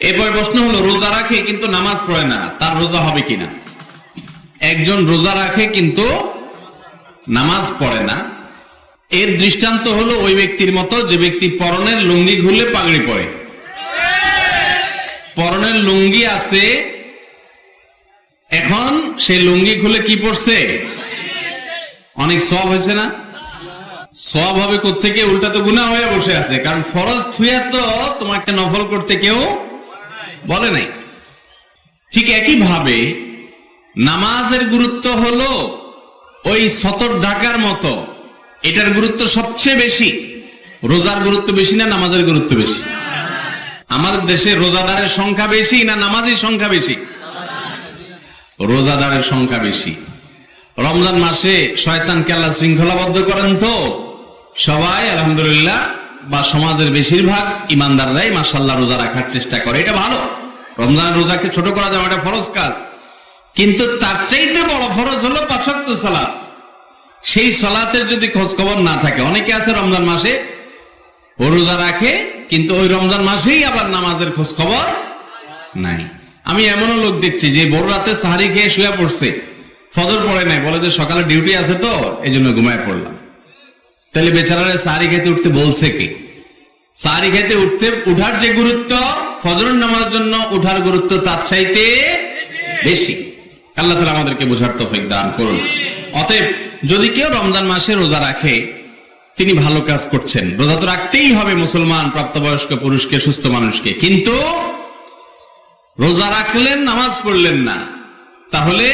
এরপর প্রশ্ন হলো, রোজা রাখে কিন্তু নামাজ পড়ে না, তার রোজা হবে কিনা? একজন রোজা রাখে কিন্তু নামাজ পড়ে না, এর দৃষ্টান্ত হলো ওই ব্যক্তির মতো যে ব্যক্তি পরনের লুঙ্গি খুলে পাগড়ি পরে। পরনের লুঙ্গি আছে, এখন সেই লুঙ্গি খুলে কি পড়ছে? অনেক সওয়াব হয়েছে না? সওয়াব হবে কোত্থেকে? উল্টা তো গুনাহ হয়ে বসে আছে, কারণ ফরজ থুয়া তো তোমাকে নফল করতে কেউ বলে নাই। ঠিক একই ভাবে নামাজের গুরুত্ব হলো ওই সতর ঢাকার মতো, এটার গুরুত্ব সবচেয়ে বেশি। রোজার গুরুত্ব বেশি না নামাজের গুরুত্ব বেশি? আমাদের দেশে রোজাদারের সংখ্যা বেশি না নামাজের সংখ্যা বেশি? রোজাদারের সংখ্যা বেশি। রমজান মাসে শয়তানকে আল্লাহ শৃঙ্খলাবদ্ধ করেন তো সবাই আলহামদুলিল্লাহ, বা সমাজের বেশিরভাগ ইমানদাররাই মাশাআল্লাহ রোজা রাখার চেষ্টা করে। এটা ভালো, রমজানের রোজাকে ছোট করা যাবে, এটা ফরজ কাজ। কিন্তু তার চাইতে বড় ফরজ হলো 5 ওয়াক্ত সালাত। সেই সালাতের যদি খোঁজ খবর না থাকে, অনেকে আছে রমজান মাসে ও রোজা রাখে কিন্তু ওই রমজান মাসেই আবার নামাজের খোঁজ খবর নাই। আমি এমনও লোক দেখছি যে বড় রাতে সাহারি খেয়ে শুয়ে পড়ছে, ফজর পড়ে নাই, বলে যে সকালে ডিউটি আছে তো এই জন্য ঘুমায় পড়লাম। তাহলে বেচারারে সাহারি খেতে উঠতে বলছে কে? সাহারি খেতে উঠার যে গুরুত্ব, ফজরের নামাজের জন্য উঠার গুরুত্ব তার চাইতে বেশি। আল্লাহ তাআলা আমাদেরকে বোঝার তৌফিক দান করুন। অতএব যদি কেউ রমজান মাসে রোজা রাখে, তিনি ভালো কাজ করছেন। রোজা তো রাখতেই হবে মুসলমান প্রাপ্তবয়স্ক পুরুষকে, সুস্থ মানুষকে। কিন্তু রোজা রাখলেন, নামাজ পড়লেন না, তাহলে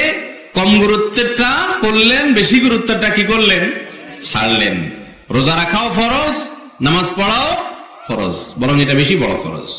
কম গুরুত্বটা করলেন, বেশি গুরুত্বটা কি করলেন? ছাড়লেন। রোজা রাখাও ফরজ, নামাজ পড়াও ফরজ, বরং এটা বেশি বড় ফরজ।